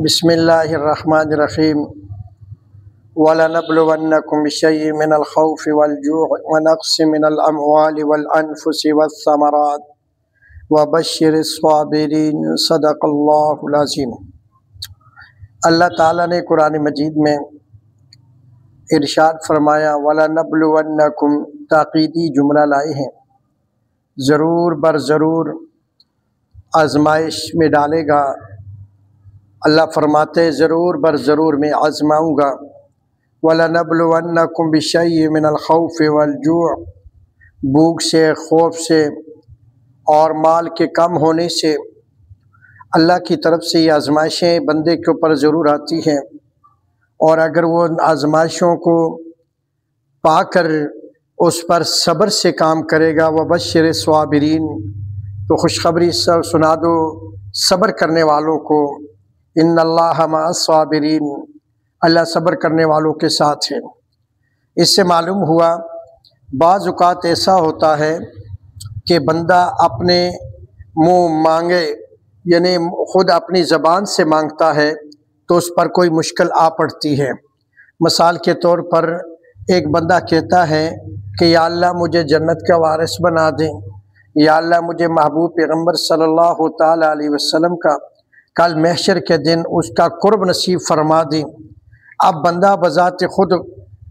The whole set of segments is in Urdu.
بسم اللہ الرحمن الرحیم وَلَنَبْلُوَنَّكُمْ بِشَيْءٍ مِّنَ الْخَوْفِ وَالْجُوعِ وَنَقْصٍ مِّنَ الْأَمْوَالِ وَالْأَنفُسِ وَالثَّمَرَاتِ وَبَشِّرِ الصَّابِرِينَ صدق اللہ العظیم۔ اللہ تعالیٰ نے قرآن مجید میں ارشاد فرمایا وَلَنَبْلُوَنَّكُمْ، تاکیدی جملہ لائے ہیں، ضرور بر ضرور آزمائش میں ڈالے گا۔ اللہ فرماتے ضرور بر ضرور میں آزماؤں گا۔ وَلَنَبْلُوَنَّكُمْ بِشَيْءٍ مِّنَ الْخَوْفِ وَالْجُوعِ، بھوک سے، خوف سے اور مال کے کم ہونے سے اللہ کی طرف سے یہ آزمائشیں بندے کے اوپر ضرور آتی ہیں، اور اگر وہ آزمائشوں کو پا کر اس پر صبر سے کام کرے گا وَبَشِّرِ الصَّابِرِينَ، تو خوشخبری سنا دو صبر کرنے والوں کو، ان اللہ مع الصابرین، اللہ صبر کرنے والوں کے ساتھ ہے۔ اس سے معلوم ہوا بعض اوقات ایسا ہوتا ہے کہ بندہ اپنے منہ مانگے، یعنی خود اپنی زبان سے مانگتا ہے تو اس پر کوئی مشکل آ پڑتی ہے۔ مثال کے طور پر ایک بندہ کہتا ہے کہ یا اللہ مجھے جنت کا وارث بنا دیں، یا اللہ مجھے محبوب پیغمبر صلی اللہ تعالیٰ علیہ وسلم کا کل محشر کے دن اس کا قرب نصیب فرما دیں۔ اب بندہ بذات خود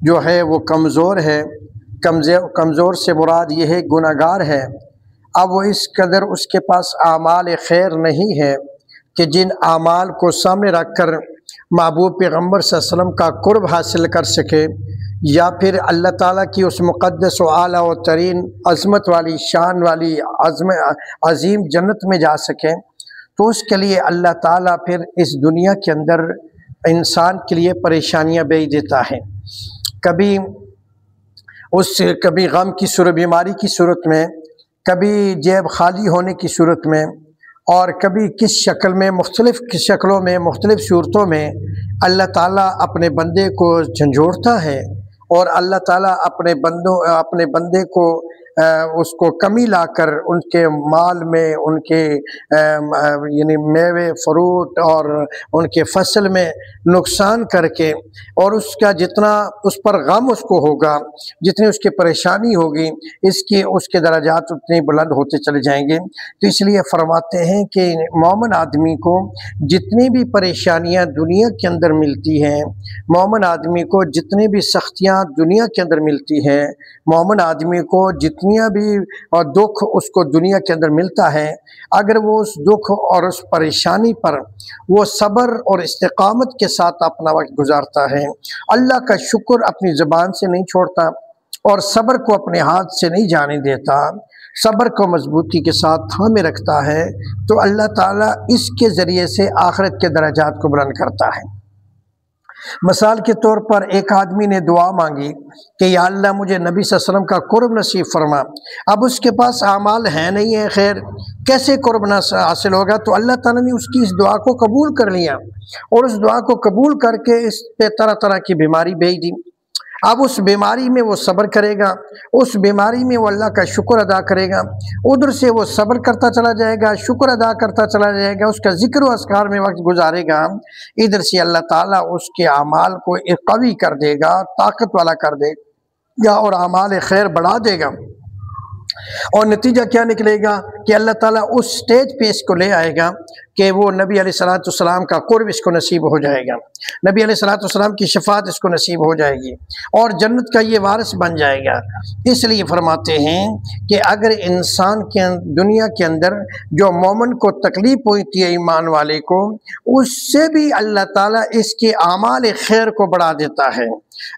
جو ہے وہ کمزور ہے، کمزور سے مراد یہ ہے گناہگار ہے۔ اب وہ اس قدر اس کے پاس اعمال خیر نہیں ہے کہ جن اعمال کو سامنے رکھ کر محبوب پیغمبر صلی اللہ علیہ وسلم کا قرب حاصل کر سکے، یا پھر اللہ تعالیٰ کی اس مقدس و اعلیٰ و ترین عظمت والی شان والی عظیم جنت میں جا سکے، تو اس کے لیے اللہ تعالیٰ پھر اس دنیا کے اندر انسان کے لیے پریشانیاں بھیج دیتا ہے۔ کبھی غم کی صورت، بیماری کی صورت میں، کبھی جیب خالی ہونے کی صورت میں، اور کبھی کس شکل میں، مختلف شکلوں میں، مختلف صورتوں میں اللہ تعالیٰ اپنے بندے کو جھنجھوڑتا ہے، اور اللہ تعالیٰ اپنے بندے کو اس کو کمی لا کر ان کے مال میں، ان کے یعنی میوے فروٹ اور ان کے فصل میں نقصان کر کے، اور اس کا جتنا اس پر غم اس کو ہوگا، جتنی اس کی پریشانی ہوگی، اس کے درجات اتنے بلند ہوتے چلے جائیں گے۔ تو اس لیے فرماتے ہیں کہ مومن آدمی کو جتنی بھی پریشانیاں دنیا کے اندر ملتی ہیں، مومن آدمی کو جتنی بھی سختیاں دنیا کے اندر ملتی ہیں، مومن آدمی کو جتنی بھی اور دکھ اس کو دنیا کے اندر ملتا ہے، اگر وہ اس دکھ اور اس پریشانی پر وہ صبر اور استقامت کے ساتھ اپنا وقت گزارتا ہے، اللہ کا شکر اپنی زبان سے نہیں چھوڑتا اور صبر کو اپنے ہاتھ سے نہیں جانے دیتا، صبر کو مضبوطی کے ساتھ تھامے رکھتا ہے، تو اللہ تعالیٰ اس کے ذریعے سے آخرت کے درجات کو بلند کرتا ہے۔ مثال کے طور پر ایک آدمی نے دعا مانگی کہ یا اللہ مجھے نبی صلی اللہ علیہ وسلم کا قرب نصیب فرما، اب اس کے پاس اعمال ہیں نہیں ہے، خیر کیسے قرب حاصل ہوگا؟ تو اللہ تعالیٰ نے اس کی اس دعا کو قبول کر لیا، اور اس دعا کو قبول کر کے اس پہ طرح طرح کی بیماری بھیج دی۔ اب اس بیماری میں وہ صبر کرے گا، اس بیماری میں وہ اللہ کا شکر ادا کرے گا، ادھر سے وہ صبر کرتا چلا جائے گا، شکر ادا کرتا چلا جائے گا، اس کا ذکر و اذکار میں وقت گزارے گا، ادھر سے اللہ تعالیٰ اس کے اعمال کو قوی کر دے گا، طاقت والا کر دے گا، اور اعمال خیر بڑھا دے گا۔ اور نتیجہ کیا نکلے گا کہ اللہ تعالیٰ اس سٹیج پہ اس کو لے آئے گا کہ وہ نبی علیہ السلام کا قرب اس کو نصیب ہو جائے گا، نبی علیہ السلام کی شفاعت اس کو نصیب ہو جائے گی، اور جنت کا یہ وارث بن جائے گا۔ اس لیے فرماتے ہیں کہ اگر انسان کے دنیا کے اندر جو مومن کو تکلیف ہوتی ہے ایمان والے کو، اس سے بھی اللہ تعالیٰ اس کے اعمال خیر کو بڑھا دیتا ہے۔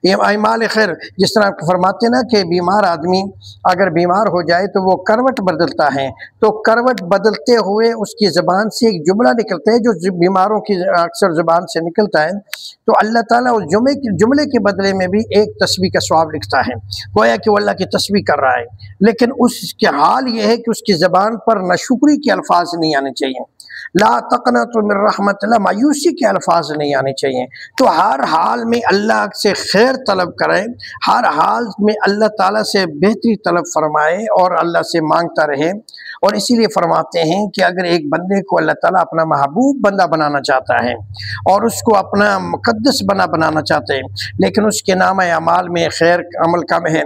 یہ اعمال خیر، جس طرح فرماتے ہیں نا کہ بیمار آدمی اگر بیمار ہو جائے تو وہ کروٹ بدلتا ہے، تو کروٹ بدلتے ہوئے اس کی زبان سے ایک جملہ نکلتا ہے جو بیماروں کی اکثر زبان سے نکلتا ہے، تو اللہ تعالیٰ اس جملے کے بدلے میں بھی ایک تسبیح کا ثواب لکھتا ہے، گویا کہ وہ اللہ کی تسبیح کر رہا ہے، لیکن اس کے حال یہ ہے کہ اس کی زبان پر ناشکری کے الفاظ نہیں آنے چاہیے، لا تقنطوا من رحمت اللہ، مایوسی کے الفاظ نہیں آنے چاہیے۔ تو ہر حال میں اللہ سے خیر طلب کریں، ہر حال میں اللہ تعالیٰ سے بہتری طلب فرمائے اور اللہ سے مانگتا رہے، اور اسی لیے فرماتے ہیں کہ اگر ایک بندے کو اللہ تعالیٰ اپنا محبوب بندہ بنانا چاہتا ہے اور اس کو اپنا مقدس بنانا چاہتے ہیں، لیکن اس کے نام اعمال میں خیر عمل کم ہے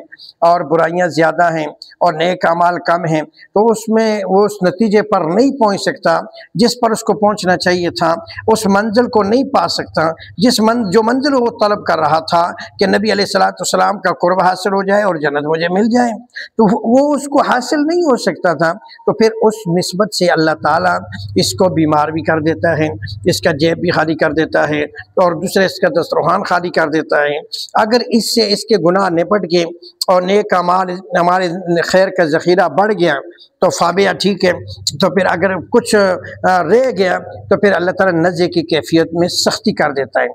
اور برائیاں زیادہ ہیں اور نیک اعمال کم ہیں، تو اس میں وہ اس نتیجے پر نہیں پہنچ سکتا جس پر اس کو پہنچنا چاہیے تھا، اس منزل کو نہیں پا سکتا جو منزل وہ طلب کر رہا تھا کہ نبی علیہ الصلوۃ والسلام کا قرب حاصل ہو جائے اور جنت مجھے مل جائے، تو وہ اس کو حاصل نہیں ہو سکتا تھا۔ تو پھر اس نسبت سے اللہ تعالیٰ اس کو بیمار بھی کر دیتا ہے، اس کا جیب بھی خالی کر دیتا ہے اور دوسرے اس کا دسترخوان خالی کر دیتا ہے۔ اگر اس سے اس کے گناہ نپٹ کے اور نیک اعمال ہمارے خیر کا ذخیرہ بڑھ گیا تو فابیہ ٹھیک ہے، تو پھر اگر کچھ رہ گیا تو پھر اللہ تعالیٰ نزع کی کیفیت میں سختی کر دیتا ہے۔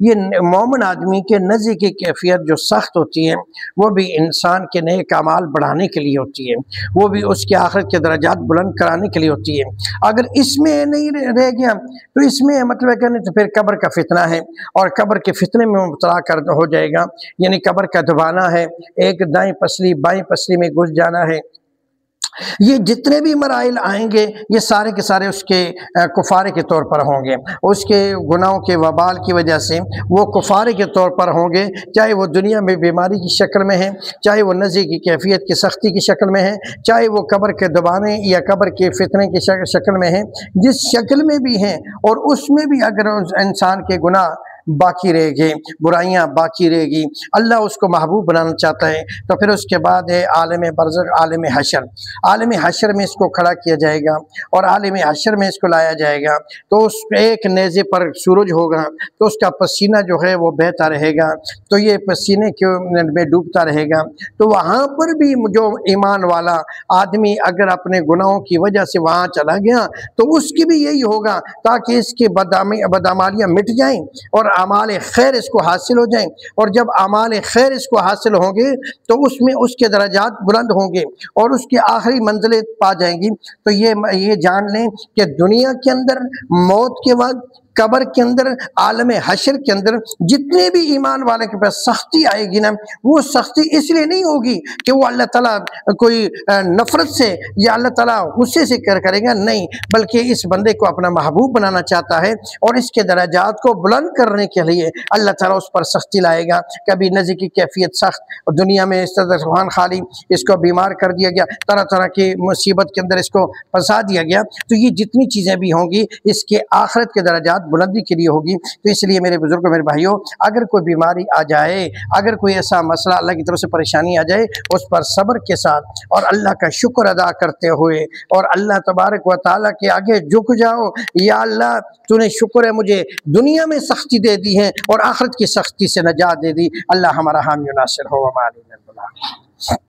یہ مومن آدمی کے نزع کی کیفیت جو سخت ہوتی ہے وہ بھی انسان کے نیک اعمال بڑھانے کے لیے ہوتی ہے، وہ بھی اس کے آخرت کے درجات بلند کرانے کے لیے ہوتی ہے۔ اگر اس میں نہیں رہ گیا تو اس میں مطلب ہے کہ نہیں، تو پھر قبر کا فتنہ ہے اور قبر کے فتنے میں مبتلا ہو جائے گا، یعنی قبر کا دبانا ہے، ایک دائیں پسلی بائیں پسلی میں گھس جانا ہے۔ یہ جتنے بھی مراحل آئیں گے یہ سارے کے سارے اس کے کفارے کے طور پر ہوں گے، اس کے گناہوں کے وبال کی وجہ سے وہ کفارے کے طور پر ہوں گے، چاہے وہ دنیا میں بیماری کی شکل میں ہے، چاہے وہ نزع کی کیفیت کی سختی کی شکل میں ہے، چاہے وہ قبر کے دبانے یا قبر کے فتنے کی شکل میں ہے، جس شکل میں بھی ہیں، اور اس میں بھی اگر انسان کے گناہ باقی رہے گی، برائیاں باقی رہے گی، اللہ اس کو محبوب بنانا چاہتا ہے، تو پھر اس کے بعد ہے عالم برزخ، عالم حشر۔ عالم حشر میں اس کو کھڑا کیا جائے گا اور عالم حشر میں اس کو لایا جائے گا، تو اس ایک نیزے پر سورج ہوگا تو اس کا پسینہ جو ہے وہ بہتا رہے گا، تو یہ پسینے میں ڈوبتا رہے گا، تو وہاں پر بھی جو ایمان والا آدمی اگر اپنے گناہوں کی وجہ سے وہاں چلا گیا تو اس کی بھی یہی ہوگا، تاکہ اس کی بدعمالیاں مٹ جائیں اور اعمال خیر اس کو حاصل ہو جائیں، اور جب اعمال خیر اس کو حاصل ہوں گے تو اس میں اس کے درجات بلند ہوں گے اور اس کی آخری منزلیں پا جائیں گی۔ تو یہ جان لیں کہ دنیا کے اندر موت کے وقت، قبر کے اندر، عالم حشر کے اندر جتنے بھی ایمان والے کے پاس سختی آئے گی نا، وہ سختی اس لیے نہیں ہوگی کہ وہ اللہ تعالیٰ کوئی نفرت سے یا اللہ تعالیٰ غصے سے کرے گا، نہیں، بلکہ اس بندے کو اپنا محبوب بنانا چاہتا ہے اور اس کے درجات کو بلند کرنے کے لیے اللہ تعالیٰ اس پر سختی لائے گا۔ کبھی نزع کی کیفیت سخت، دنیا میں اس طرح دسترخوان خالی، اس کو بیمار کر دیا گیا، طرح طرح کی مصیبت کے اندر اس کو پھنسا دیا گیا، تو یہ جتنی چیزیں بھی ہوں گی اس کے آخرت کے درجات بلندی کے لیے ہوگی۔ تو اس لیے میرے بزرگوں، میرے بھائیوں، اگر کوئی بیماری آ جائے، اگر کوئی ایسا مسئلہ اللہ کی طرف سے پریشانی آ جائے، اس پر صبر کے ساتھ اور اللہ کا شکر ادا کرتے ہوئے اور اللہ تبارک و تعالیٰ کے آگے جھک جاؤ، یا اللہ تو نے شکر ہے مجھے دنیا میں سختی دے دی ہے اور آخرت کی سختی سے نجات دے دی، اللہ ہمارا حامی و ناصر ہو، وما علینا البلاغ۔